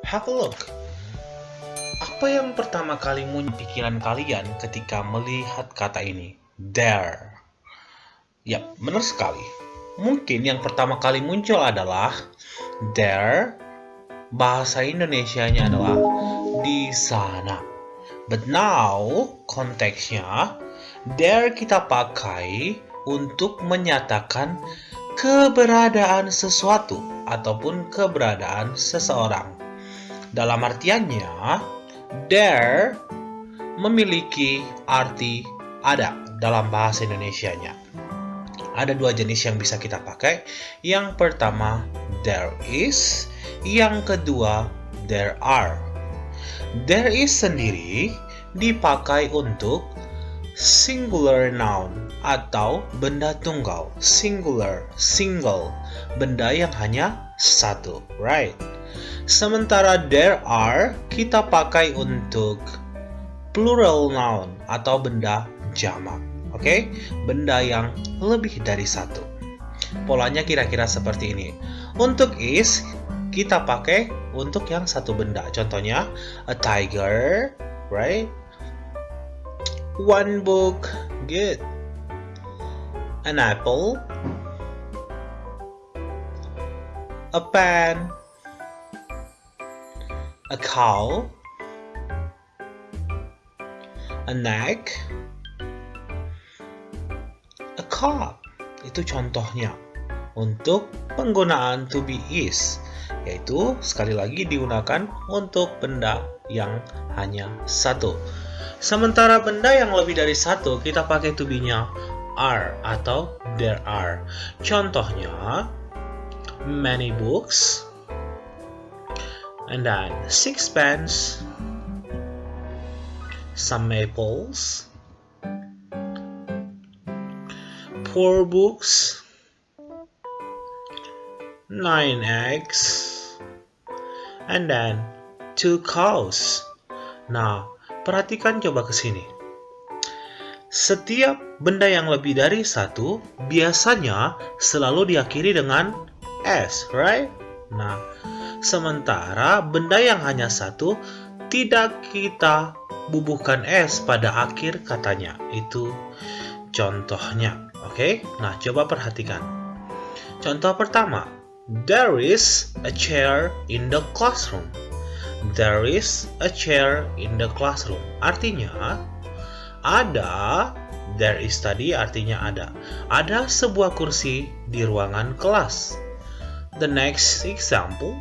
Have a look. Apa yang pertama kali muncul pikiran kalian ketika melihat kata ini? There. Yap, benar sekali. Mungkin yang pertama kali muncul adalah there. Bahasa Indonesianya adalah di sana. But now, konteksnya, there kita pakai untuk menyatakan keberadaan sesuatu ataupun keberadaan seseorang. Dalam artiannya, there memiliki arti ada dalam bahasa Indonesianya. Ada dua jenis yang bisa kita pakai. Yang pertama, there is. Yang kedua, there are. There is sendiri dipakai untuk singular noun atau benda tunggal. Singular, single, benda yang hanya satu, right? Sementara there are kita pakai untuk plural noun atau benda jamak. Oke? Benda yang lebih dari satu. Polanya kira-kira seperti ini. Untuk is kita pakai untuk yang satu benda. Contohnya a tiger, right? One book, good. An apple. A pen. A cow. An egg. A cup. Itu contohnya untuk penggunaan to be is, yaitu sekali lagi digunakan untuk benda yang hanya satu. Sementara benda yang lebih dari satu kita pakai to be-nya are atau there are. Contohnya many books, and then 6 pens, some apples, 4 books, 9 eggs, and then 2 cows. Nah, perhatikan coba ke sini. Setiap benda yang lebih dari satu biasanya selalu diakhiri dengan s, right? Nah, sementara benda yang hanya satu tidak kita bubuhkan s pada akhir katanya. Itu contohnya. Oke? Nah, coba perhatikan. Contoh pertama. There is a chair in the classroom. There is a chair in the classroom. Artinya, ada. There is tadi artinya ada. Ada sebuah kursi di ruangan kelas. The next example.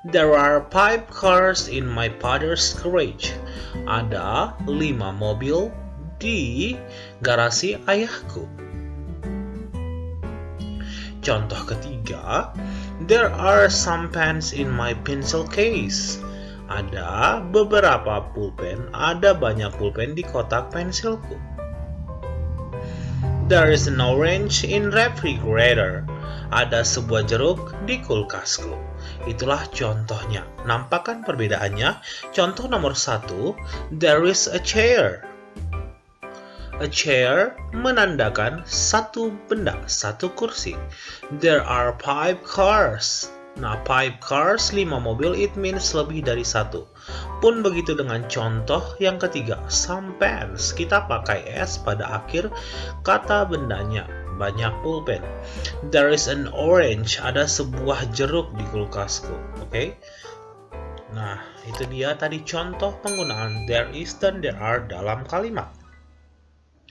There are 5 cars in my father's garage. Ada 5 mobil di garasi ayahku. Contoh ketiga, there are some pens in my pencil case. Ada beberapa pulpen, ada banyak pulpen di kotak pensilku. There is an orange in refrigerator. Ada sebuah jeruk di kulkasku. Itulah contohnya. Nampakkan perbedaannya? Contoh nomor 1, there is a chair. A chair menandakan satu benda, satu kursi. There are 5 cars. Nah, 5 cars, 5 mobil, it means lebih dari satu. Pun begitu dengan contoh yang ketiga, some pens. Kita pakai s pada akhir kata bendanya. Banyak pulpen. There is an orange. Ada sebuah jeruk di kulkasku. Oke? Nah, itu dia tadi contoh penggunaan there is dan there are dalam kalimat.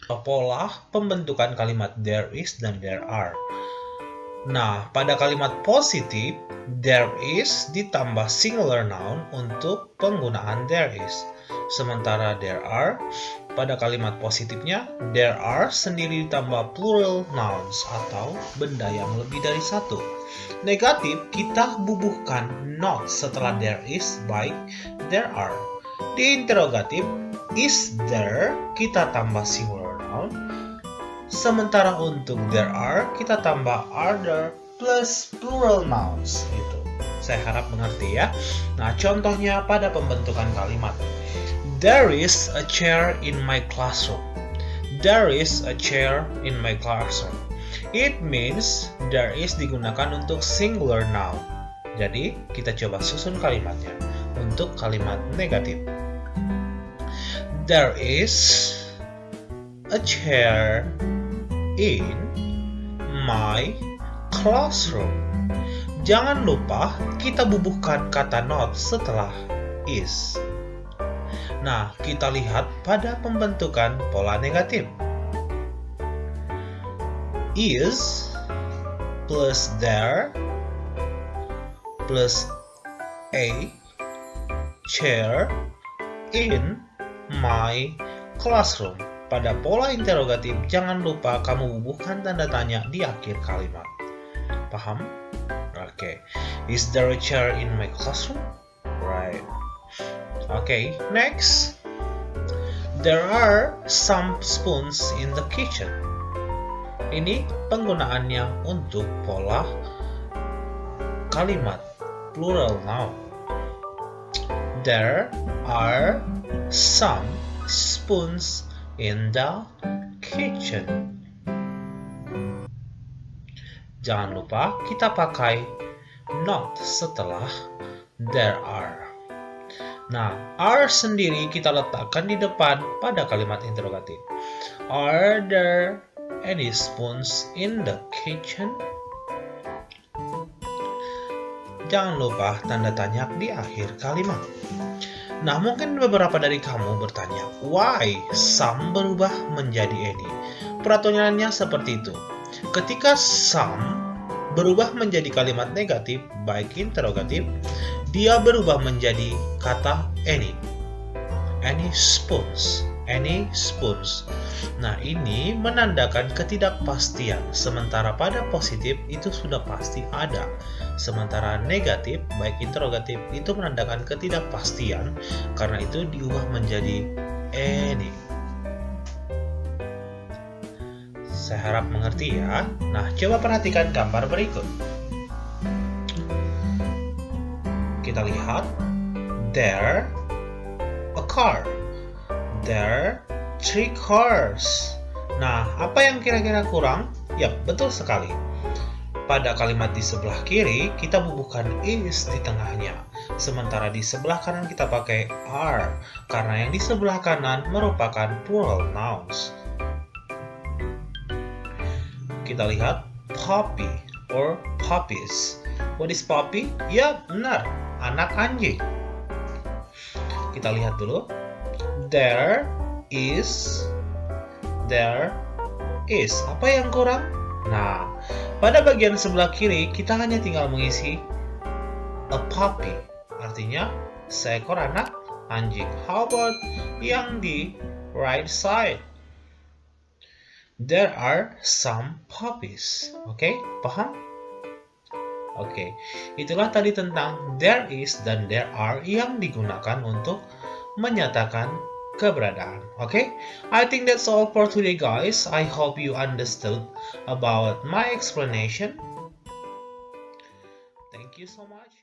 Pola pembentukan kalimat there is dan there are. Nah, pada kalimat positif, there is ditambah singular noun untuk penggunaan there is. Sementara there are, pada kalimat positifnya, there are sendiri ditambah plural nouns atau benda yang lebih dari satu. Negatif, kita bubuhkan not setelah there is baik there are. Di interrogatif, is there, kita tambah singular noun. Sementara untuk there are, kita tambah are there plus plural nouns. Itu. Saya harap mengerti ya. Nah, contohnya pada pembentukan kalimat. There is a chair in my classroom. There is a chair in my classroom. It means there is digunakan untuk singular noun. Jadi, kita coba susun kalimatnya. untuk kalimat negatif. There is a chair in my classroom. Jangan lupa kita bubuhkan kata not setelah is. Nah, kita lihat pada pembentukan pola negatif. Is plus there plus a chair in my classroom. Pada pola interrogatif, jangan lupa kamu bubuhkan tanda tanya di akhir kalimat. Paham? Oke. Is there a chair in my classroom? Right. Oke, next. There are some spoons in the kitchen. Ini penggunaannya untuk pola kalimat plural noun. There are some spoons in the kitchen. Jangan lupa kita pakai not setelah there are. Nah, are sendiri kita letakkan di depan pada kalimat interrogatif. Are there any spoons in the kitchen? Jangan lupa tanda tanya di akhir kalimat. Nah, mungkin beberapa dari kamu bertanya, why some berubah menjadi any? Peraturannya seperti itu. Ketika some berubah menjadi kalimat negatif, baik interrogatif, dia berubah menjadi kata any. Any spoons. Any spoons. Nah, ini menandakan ketidakpastian. Sementara pada positif itu sudah pasti ada. Sementara negatif, baik interrogatif, itu menandakan ketidakpastian. Karena itu diubah menjadi any. Saya harap mengerti ya. Nah, coba perhatikan gambar berikut. Kita lihat, there a car, there 3 cars. Nah, apa yang kira-kira kurang? Ya, betul sekali. Pada kalimat di sebelah kiri, kita bubuhkan is di tengahnya. Sementara di sebelah kanan kita pakai are, karena yang di sebelah kanan merupakan plural nouns. Kita lihat, puppy or puppies. What is puppy? Ya, benar. Anak anjing. Kita lihat dulu. There is. Apa yang kurang? Nah, pada bagian sebelah kiri kita hanya tinggal mengisi a puppy. Artinya seekor anak anjing. How about yang di right side? There are some puppies. Oke, paham? Oke, itulah tadi tentang there is dan there are yang digunakan untuk menyatakan keberadaan. Oke, I think that's all for today, guys. I hope you understood about my explanation. Thank you so much.